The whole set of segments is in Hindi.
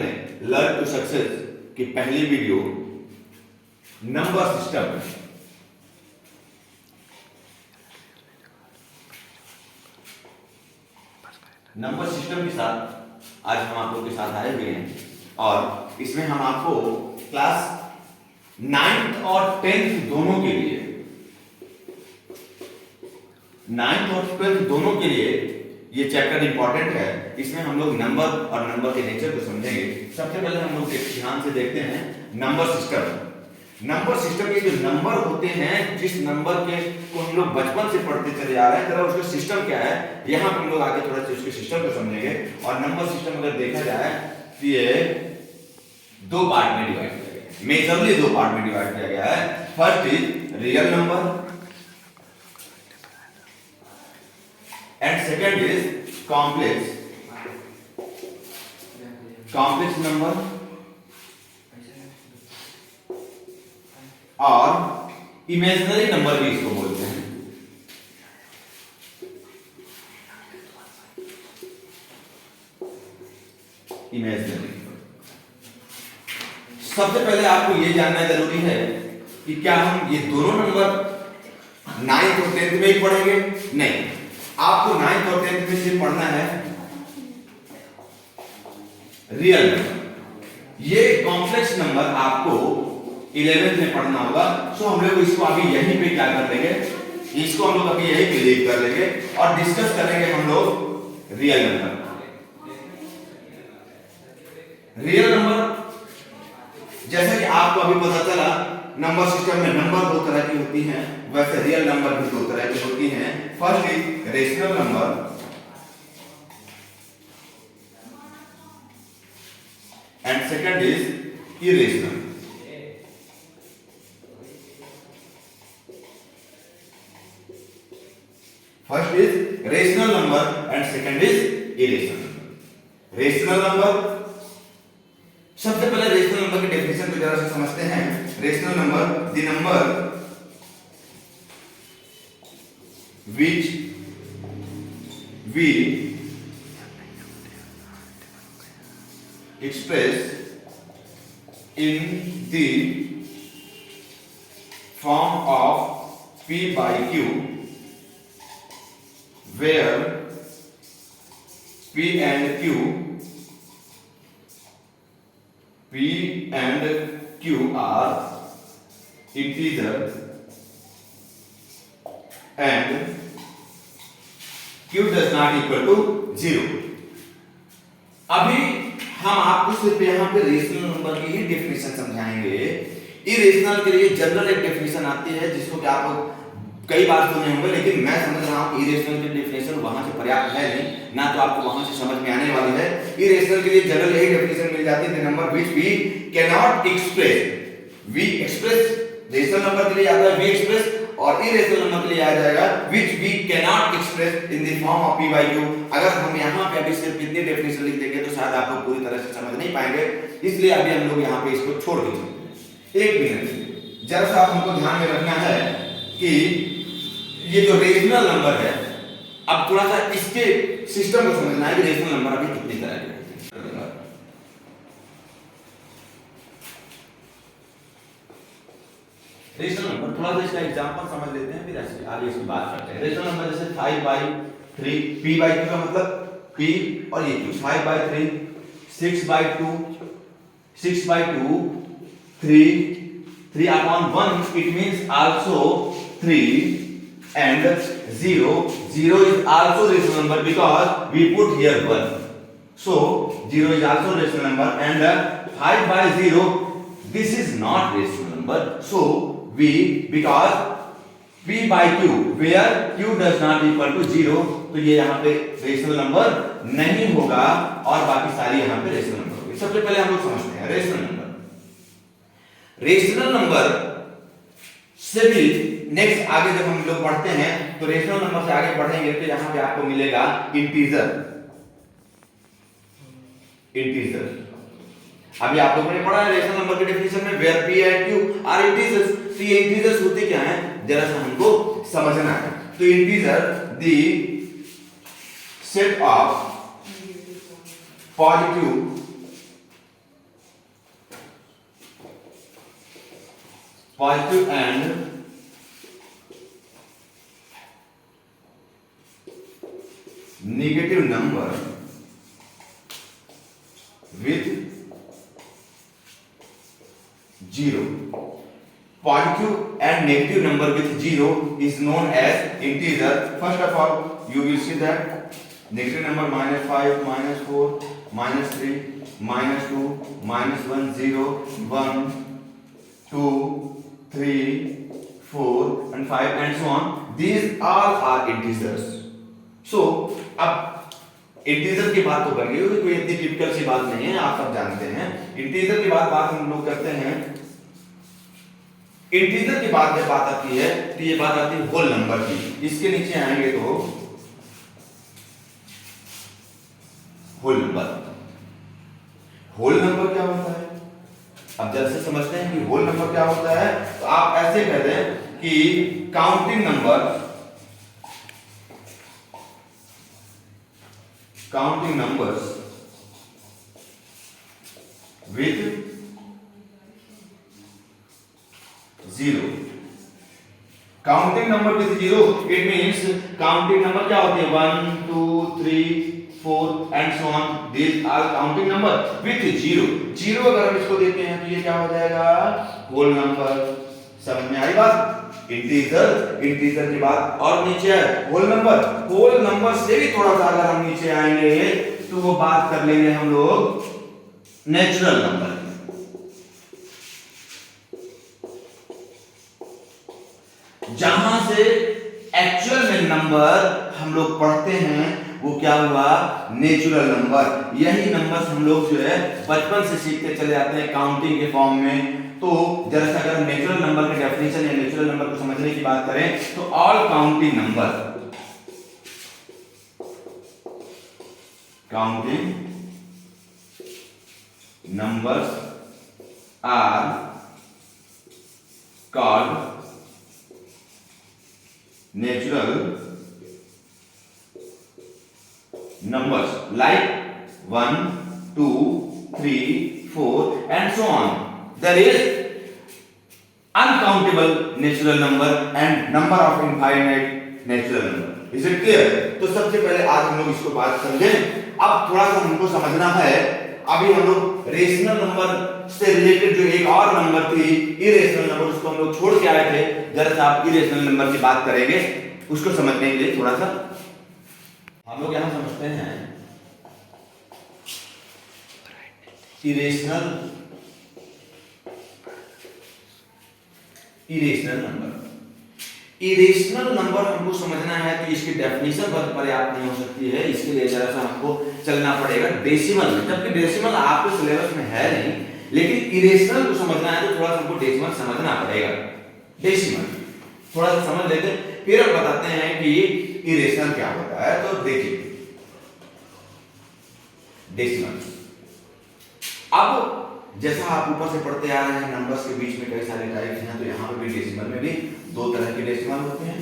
में लर्न टू सक्सेस की पहली वीडियो नंबर सिस्टम के साथ आज हम आप लोग के साथ आए हुए हैं और इसमें हम आपको क्लास 9th और 10th दोनों के लिए 9th और 12th दोनों के लिए ये चैप्टर इंपॉर्टेंट है। इसमें हम लोग नंबर और नंबर के नेचर को समझेंगे। सबसे पहले हम लोग ध्यान से देखते हैं नंबर सिस्टम। नंबर सिस्टम के जो नंबर होते हैं, जिस नंबर के को हम लोग बचपन से पढ़ते चले आ रहे हैं, तरह उसका सिस्टम क्या है, यहाँ हम लोग आगे थोड़ा सा उसके सिस्टम को समझेंगे। और नंबर सिस्टम अगर देखा जाए तो ये दो पार्ट में डिवाइड किया गया है, मेजरली दो पार्ट में डिवाइड किया गया है। First is real number and second is complex number और इमेजिनरी नंबर भी इसको बोलते हैं। इमेजिनरी। सबसे पहले आपको ये जानना जरूरी है कि क्या हम ये दोनों नंबर 9th और 10th में ही पढ़ेंगे? नहीं, आपको 9th और 10th में सिर्फ पढ़ना है रियल नंबर। ये कॉम्प्लेक्स नंबर आपको 11th में पढ़ना होगा। सो हम लोग इसको अभी यहीं पे क्या कर लेंगे, इसको हम लोग अभी यहीं पे लीव कर लेंगे और डिस्कस करेंगे हम लोग रियल नंबर। रियल नंबर जैसे कि आपको अभी पता चला नंबर सिस्टम में नंबर दो तरह की होती हैं, वैसे रियल नंबर भी दो तरह की होती हैं। First is rational number and second is irrational. First is rational number and second is irrational number. Rational number, सबसे पहले रेशनल नंबर की डेफिनेशन को जरा से समझते हैं। Rational number, the number which we express in the form of P by Q, where P and Q are integer and Q does not equal to 0। अभी हम आपको सिर्फ यहाँ पे रेशनल नंबर की ही डेफिनेशन समझाएंगे। इरेशनल के लिए जनरल एक डेफिनेशन आती है जिसको कि आप कई बार सुने होंगे, लेकिन मैं समझ रहा हूँ इरेशनल की डेफिनेशन वहां से पर्याप्त है नहीं, ना तो आपको वहां से समझ में आने वाली है। इरेशनल के लिए जनरल यही डेफिनेशन मिल जाती है, the number which we can not express. We express rational number के लिए आता है वी एक्सप्रेस, और इरेशनल नंबर के लिए आ जाएगा which we cannot express in the form of p by q। अगर हम यहाँ पे अभी सिर्फ इतनी डेफिनेशन लिख देंगे तो शायद आप लोग पूरी तरह से समझ नहीं पाएंगे, इसलिए अभी हम लोग यहाँ पे इसको छोड़ दीजिए। एक मिनट जरा सा हमको ध्यान में रखना है कि ये जो रेशनल नंबर है, अब थोड़ा सा इसके सिस्टम को समझना है कि रेशनल नंबर अभी कितनी तरह के हैं। रेशनल नंबर थोड़ा सा इसका एग्जांपल समझ लेते हैं, फिर आगे इसकी बात करते हैं। रेशनल नंबर जैसे 5/3, p by q का मतलब p और ये q, 5/3, 6/2, 6/2, 3/1, it means also 3 and 0 is also rational number because we put here 1, so 0 is also rational number and 5/0 this is not rational number, so we because p by q where q does not equal to 0, तो ये यहाँ पे रेशनल नंबर नहीं होगा और बाकी सारी यहाँ पे रेशनल नंबर होगी। सबसे पहले हम लोग समझते हैं रेशनल नंबर। रेशनल नंबर से भी नेक्स्ट आगे जब हम लोग पढ़ते हैं तो रेशनल नंबर से आगे बढ़ेंगे तो यहाँ पे आपको मिलेगा इंटीजर। अभी आप लोगों ने पढ़ा है रेशनल नंबर के डेफिनेशन में where p and q are integers. तो ये इंटीजर्स होते क्या हैं जरा सा हमको समझना है। तो integer the set of positive positive and negative number with zero. Positive and negative number with zero is known as integer. First of all, you will see that negative number -5, -4, -3, -2, -1, 0, 1, 2, 3, 4 and 5 and so on. These all are integers. So अब इंटीजर की बात तो कर गई, कोई इतनी टिपिकल सी बात नहीं है, आप सब जानते हैं. इंटीजर की बात हम लोग करते हैं. इंटीजर की बात जब बात आती है तो ये बात आती है होल नंबर की. इसके नीचे आएंगे तो होल नंबर. होल नंबर क्या होता है? अब जब से समझते हैं कि होल नंबर क्या होता है, तो आप ऐसे कहते हैं कि counting number with zero. Counting number with zero, it means counting number क्या होती है 1 2 3 4 and so on. This are counting number with zero. Zero अगर हम इसको देते हैं तो ये क्या हो जाएगा? Whole number. समझ में आई बात? इंटीजर की बात. और नीचे है होल नंबर. होल नंबर से भी थोड़ा सा अगर हम नीचे आएंगे तो वो बात कर लेंगे हम लोग नेचुरल नंबर. जहां से एक्चुअल में नंबर हम लोग पढ़ते हैं वो क्या हुआ? Natural number. यही नंबर्स हम लोग जो है बचपन से सीखते चले जाते हैं काउंटिंग के फॉर्म में. तो जरा सा अगर नेचुरल नंबर की डेफिनेशन या नेचुरल नंबर को समझने की बात करें तो all counting numbers are called natural numbers like 1 2 3 4 and so on. There is uncountable natural number and number of infinite natural number. Is it clear? तो सबसे पहले आज हम लोग इसको बात समझें. अब थोड़ा सा हमको समझना है. अभी हम लोग रेशनल नंबर से रिलेटेड जो एक और नंबर थी इरेशनल नंबर, उसको हम लोग छोड़ के आए थे. जरा सा आप इरेशनल नंबर की बात करेंगे उसको समझने के लिए थोड़ा सा हम लोग यहां समझते हैं इरेशनल नंबर. इरेशनल नंबर हमको समझना है तो इसकी डेफिनेशन बहुत पर्याप्त नहीं हो सकती है. इसके लिए जरा सा हमको चलना पड़ेगा डेसिमल में. जबकि डेसिमल आपके सिलेबस में है नहीं, लेकिन इरेशनल को समझना है तो थोड़ा सा हमको डेसिमल समझना पड़ेगा. डेसिमल थोड़ा सा समझ लेते हैं, फिर हम बताते हैं कि इरेशनल क्या होता है. तो देखिए डेसिमल. अब जैसा आप ऊपर से पढ़ते आ रहे हैं नंबर्स के बीच में कई सारे टाइप्स हैं, तो यहाँ पे भी डेसिमल में भी दो तरह के डेसिमल होते हैं.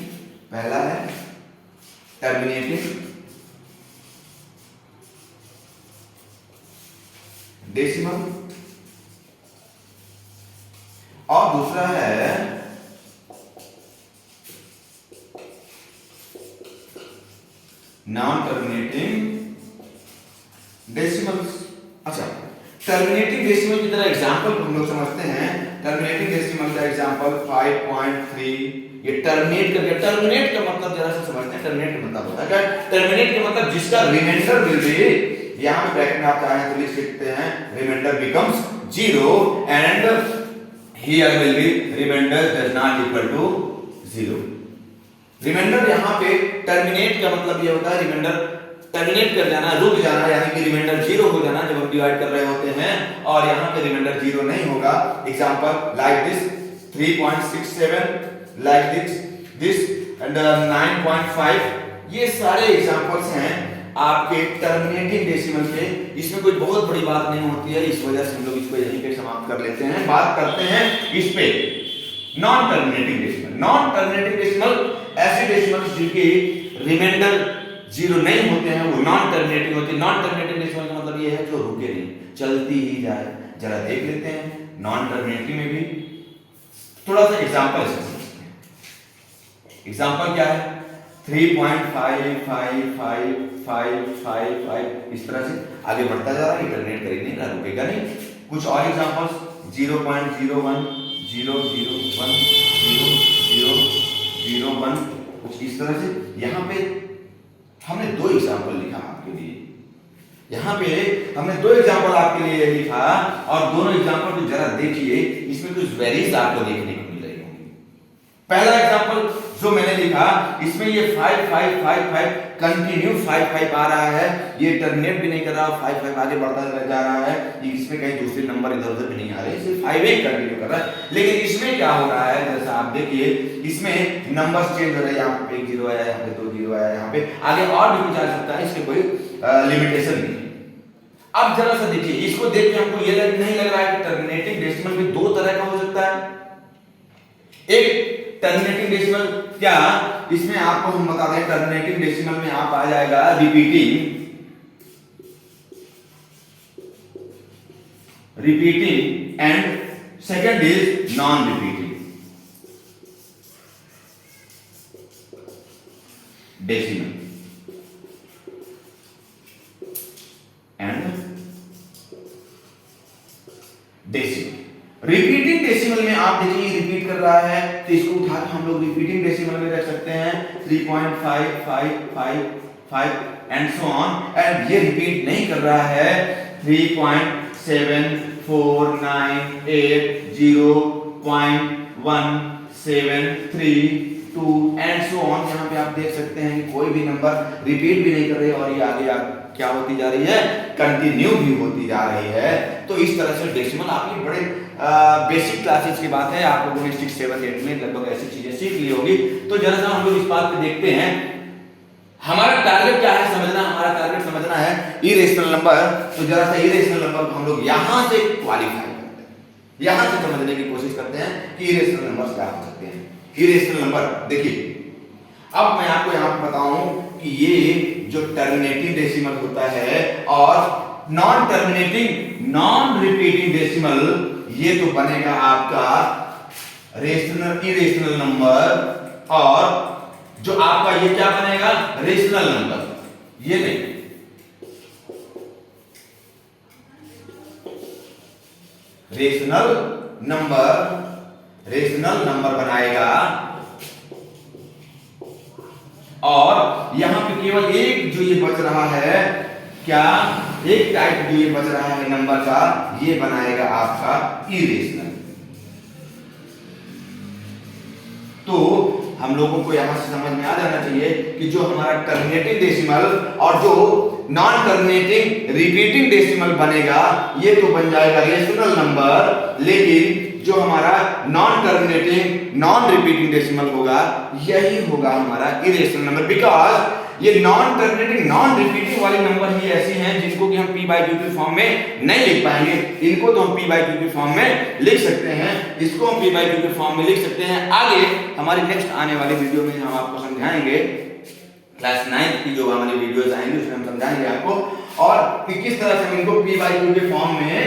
पहला है टर्मिनेटिंग डेसिमल और दूसरा है नॉन टर्मिनेटिंग डेसिमल्स. अच्छा, टर्मिनेटिंग डेसिमल की तरह एग्जांपल हम लोग समझते हैं. टर्मिनेटिंग डेसिमल का एग्जांपल 5.3. ये टर्मिनेट कर गया. टर्मिनेट का मतलब जरा सा समझते हैं. टर्मिनेट का मतलब होता है क्या? टर्मिनेट का मतलब जिसका रिमाइंडर विल बी, यहां पे ब्रैकेट में आप चाहें तो लिख सकते हैं reminder becomes 0 and here will be reminder does not equal to 0. Reminder यहां पे टर्मिनेट का मतलब ये होता है रिमाइंडर टर्मिनेट कर जाना, रुक जाना, यानी कि रिमाइंडर 0 हो जाना जब हम डिवाइड कर रहे होते हैं. और यहां पे रिमाइंडर 0 नहीं होगा. Example like this 3.67, like this and 9.5. ये सारे एग्जांपल्स हैं आपके टर्मिनेटिंग डेसिमल के. इसमें कोई बहुत बड़ी बात नहीं होती है, इस वजह से हम लोग इसको यहीं पे समाप्त कर लेते हैं. बात करते हैं इस पे non terminating decimal. Non terminating decimal ऐसे डेसिमल जिनके रिमाइंडर 0 नहीं होते हैं, वो नॉन टर्मिनेटिंग होते हैं. नॉन टर्मिनेटिंग डेसिमल का मतलब ये है जो रुके नहीं, चलती ही जाए. जरा देख लेते हैं नॉन टर्मिनेटिंग में भी थोड़ा सा एग्जांपल इसका समझते हैं। एग्जांपल क्या है? 3.555555 इस तरह से आगे बढ़ता जा रहा है, टर्मिनेट कर ही नहीं रहा, रुकेगा नहीं। कुछ और एग्जांपल्स 0.01 001 00001 कुछ इस तरह से। यहाँ पे हमने दो एग्जांपल लिखा आपके लिए, यहाँ पे हमने दो एग्जांपल आपके लिए लिखा, और दोनों एग्जांपल को जरा देखिए, इसमें कुछ वेरीज आपको देखने को मिल रही होंगी। पहला एग्जांपल जो मैंने लिखा, इसमें ये 5555 कंटिन्यू 55 आ रहा है, ये टर्मिनेट भी नहीं कर रहा, 55 आगे बढ़ता जा रहा है, ये इसमें कहीं दूसरे नंबर इधर उधर भी नहीं आ रहे, सिर्फ 58 कंटिन्यू कर रहा है। लेकिन इसमें क्या हो रहा है, जैसा आप देखिए, इसमें नंबर्स चेंज हो रहे हैं, यहाँ पे 1 0 आया, यहाँ पे 2 0 आया, यहाँ पे आगे और भी कुछ आ सकता है, इसके कोई लिमिटेशन नहीं है। अब जरा सा देखिए, इसको देख के हमको ये नहीं लग रहा है कि टर्मिनेटिंग डेसिमल भी दो तरह का हो सकता है। एक टर्मिनेटिंग डेसिमल क्या, इसमें आपको हम बता दें, टर्मिनेटिंग डेसिमल में आप आ जाएगा repeating and second is non repeating decimal and decimal. Repeating decimal में आप देखिए रिपीट कर रहा है, तो इसको उठा के हम लोग रिपीटिंग डेसिमल में रख सकते हैं 3.5555 एंड सो ऑन। एंड ये रिपीट नहीं कर रहा है 3.74980.1732 एंड सो ऑन। यहाँ पे आप देख सकते हैं कि कोई भी नंबर रिपीट भी नहीं कर रहे, और ये आगे क्या होती जा रही है, कंटिन्यू भी होती जा रही है। तो इस तरह से डेसिमल आपने बड़े बेसिक क्लासेस की बात है, आप लोगों ने 6 7 8 में लगभग ऐसी चीजें सीख ली होगी। तो जरा सा हम लोग इस बात पे देखते हैं, हमारा टारगेट क्या है समझना, हमारा टारगेट समझना है इरेशनल नंबर। तो जरा सा इरेशनल नंबर को हम लोग यहां से क्वालिफाई करते हैं, यहां से समझने की कोशिश करते हैं कि इरेशनल नंबर्स क्या हो सकते हैं। इरेशनल नंबर देखिए, अब मैं आपको यहां पे बताऊं कि ये जो टर्मिनेटिंग डेसिमल होता है और non terminating non repeating decimal, ये तो बनेगा आपका इरेशनल नंबर, और जो आपका ये क्या बनेगा, रेशनल नंबर। ये नहीं, रेशनल नंबर बनाएगा, और यहां पे केवल एक जो ये बच रहा है, क्या एक टाइप जो ये बच रहा है नंबर का, ये बनाएगा आपका इरेशनल। तो हम लोगों को यहां से समझ में आ जाना चाहिए कि जो हमारा टर्मिनेटिंग डेसिमल और जो नॉन टर्मिनेटिंग रिपीटिंग डेसिमल बनेगा, ये तो बन जाएगा रेशनल नंबर, लेकिन जो हमारा non terminating non repeating decimal होगा, यही होगा हमारा इरेशनल नंबर। बिकॉज ये नॉन टर्मिनेटिंग नॉन रिपीटिंग वाले नंबर ही ऐसे हैं जिनको कि हम p/q के फॉर्म में नहीं लिख पाएंगे। इनको तो हम p/q के फॉर्म में लिख सकते हैं, इसको हम p/q के फॉर्म में लिख सकते हैं। आगे हमारी नेक्स्ट आने वाली वीडियो में हम आपको समझाएंगे, क्लास 9 की जो हमारी वीडियोस आएंगी उसमें हम समझाएंगे आपको, और कि किस तरह से हम इनको p/q के फॉर्म में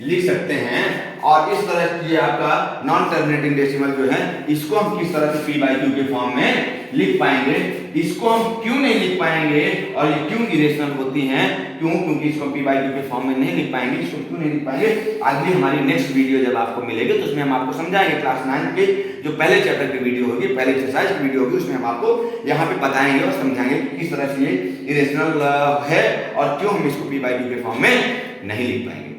लिख सकते हैं। और इस तरह ये आपका नॉन टर्मिनेटिंग डेसिमल जो है, इसको हम किस तरह से p/q के फॉर्म में लिख पाएंगे, इसको हम क्यों नहीं लिख पाएंगे, और ये क्यों इरेशनल होती हैं, क्योंकि इसको p/q के फॉर्म में नहीं लिख पाएंगे, इसको क्यों नहीं लिख पाएंगे, अगली हमारी नेक्स्ट वीडियो जब आपको मिलेगी तो उसमें हम आपको समझाएंगे। क्लास 9 के जो पहले चैप्टर की वीडियो होगी, पहले एक्सरसाइज की वीडियो होगी, उसमें हम आपको यहाँ पे बताएंगे और समझाएंगे किस तरह से ये इरेशनल है और क्यों हम इसको p/q के फॉर्म में नहीं लिख पाएंगे।